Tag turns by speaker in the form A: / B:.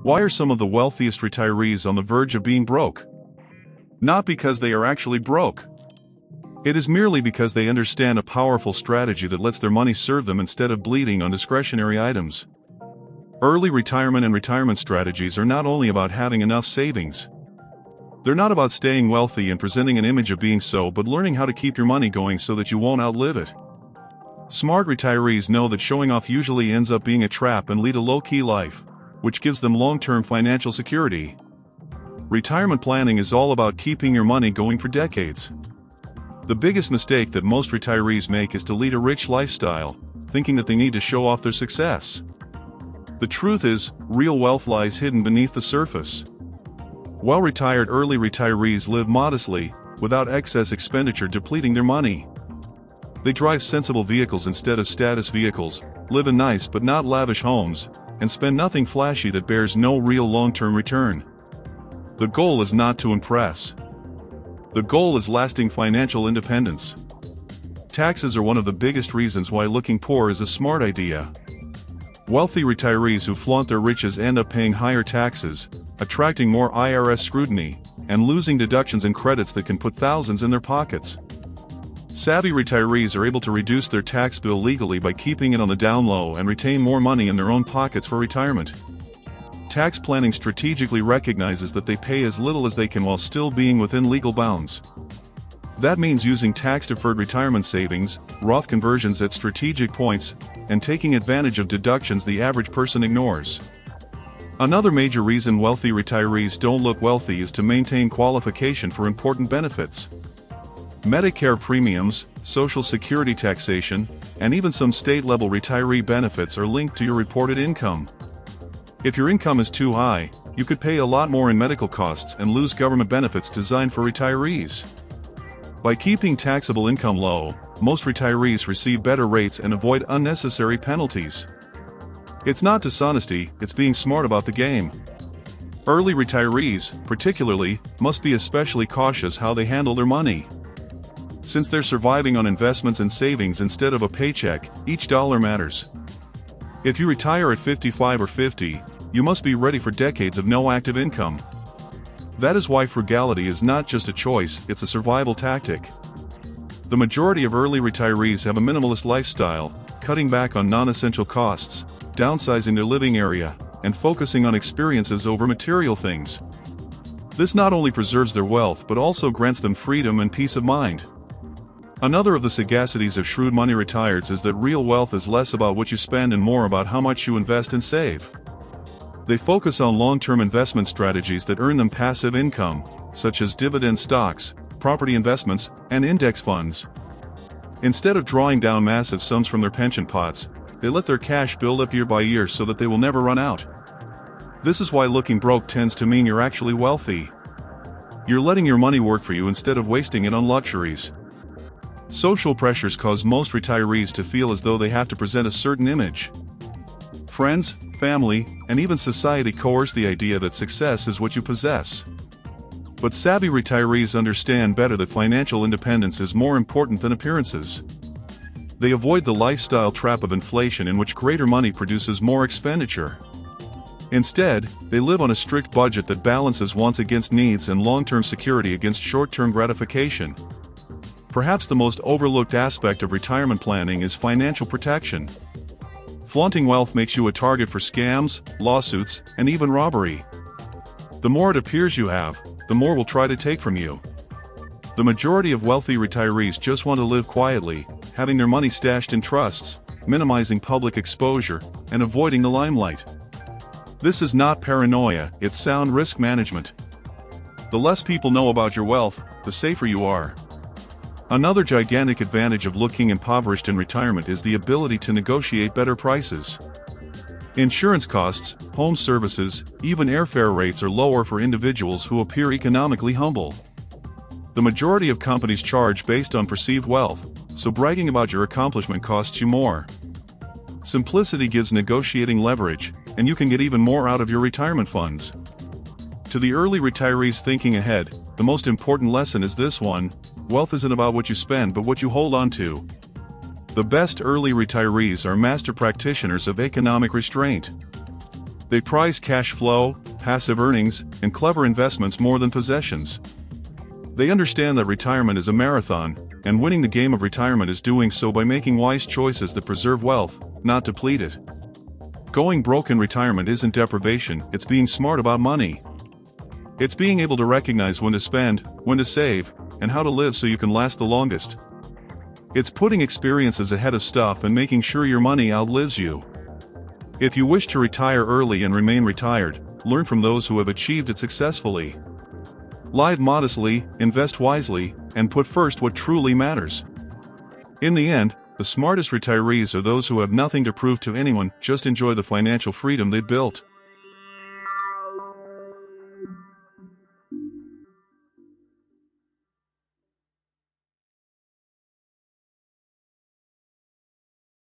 A: Why are some of the wealthiest retirees on the verge of being broke? Not because they are actually broke. It is merely because they understand a powerful strategy that lets their money serve them instead of bleeding on discretionary items. Early retirement and retirement strategies are not only about having enough savings. They're not about staying wealthy and presenting an image of being so, but learning how to keep your money going so that you won't outlive it. Smart retirees know that showing off usually ends up being a trap and lead a low-key life, which gives them long-term financial security. Retirement planning is all about keeping your money going for decades. The biggest mistake that most retirees make is to lead a rich lifestyle, thinking that they need to show off their success. The truth is, real wealth lies hidden beneath the surface. Well-retired early retirees live modestly, without excess expenditure depleting their money. They drive sensible vehicles instead of status vehicles, live in nice but not lavish homes, and spend nothing flashy that bears no real long-term return. The goal is not to impress. The goal is lasting financial independence. Taxes are one of the biggest reasons why looking poor is a smart idea. Wealthy retirees who flaunt their riches end up paying higher taxes, attracting more IRS scrutiny, and losing deductions and credits that can put thousands in their pockets. Savvy retirees are able to reduce their tax bill legally by keeping it on the down low and retain more money in their own pockets for retirement. Tax planning strategically recognizes that they pay as little as they can while still being within legal bounds. That means using tax-deferred retirement savings, Roth conversions at strategic points, and taking advantage of deductions the average person ignores. Another major reason wealthy retirees don't look wealthy is to maintain qualification for important benefits. Medicare premiums, Social Security taxation, and even some state-level retiree benefits are linked to your reported income. If your income is too high, you could pay a lot more in medical costs and lose government benefits designed for retirees. By keeping taxable income low, most retirees receive better rates and avoid unnecessary penalties. It's not dishonesty, it's being smart about the game. Early retirees, particularly, must be especially cautious how they handle their money. Since they're surviving on investments and savings instead of a paycheck, each dollar matters. If you retire at 55 or 50, you must be ready for decades of no active income. That is why frugality is not just a choice, it's a survival tactic. The majority of early retirees have a minimalist lifestyle, cutting back on non-essential costs, downsizing their living area, and focusing on experiences over material things. This not only preserves their wealth but also grants them freedom and peace of mind. Another of the sagacities of shrewd money retireds is that real wealth is less about what you spend and more about how much you invest and save. They focus on long-term investment strategies that earn them passive income, such as dividend stocks, property investments, and index funds. Instead of drawing down massive sums from their pension pots, they let their cash build up year by year so that they will never run out. This is why looking broke tends to mean you're actually wealthy. You're letting your money work for you instead of wasting it on luxuries. Social pressures cause most retirees to feel as though they have to present a certain image. Friends, family, and even society coerce the idea that success is what you possess. But savvy retirees understand better that financial independence is more important than appearances. They avoid the lifestyle trap of inflation in which greater money produces more expenditure. Instead, they live on a strict budget that balances wants against needs and long-term security against short-term gratification. Perhaps the most overlooked aspect of retirement planning is financial protection. Flaunting wealth makes you a target for scams, lawsuits, and even robbery. The more it appears you have, the more will try to take from you. The majority of wealthy retirees just want to live quietly, having their money stashed in trusts, minimizing public exposure, and avoiding the limelight. This is not paranoia, it's sound risk management. The less people know about your wealth, the safer you are. Another gigantic advantage of looking impoverished in retirement is the ability to negotiate better prices. Insurance costs, home services, even airfare rates are lower for individuals who appear economically humble. The majority of companies charge based on perceived wealth, so bragging about your accomplishment costs you more. Simplicity gives negotiating leverage, and you can get even more out of your retirement funds. To the early retirees thinking ahead, the most important lesson is this one: wealth isn't about what you spend but what you hold on to. The best early retirees are master practitioners of economic restraint. They prize cash flow, passive earnings, and clever investments more than possessions. They understand that retirement is a marathon, and winning the game of retirement is doing so by making wise choices that preserve wealth, not deplete it. Going broke in retirement isn't deprivation, it's being smart about money. It's being able to recognize when to spend, when to save, and how to live so you can last the longest. It's putting experiences ahead of stuff and making sure your money outlives you. If you wish to retire early and remain retired, learn from those who have achieved it successfully. Live modestly, invest wisely, and put first what truly matters. In the end, the smartest retirees are those who have nothing to prove to anyone, just enjoy the financial freedom they've built.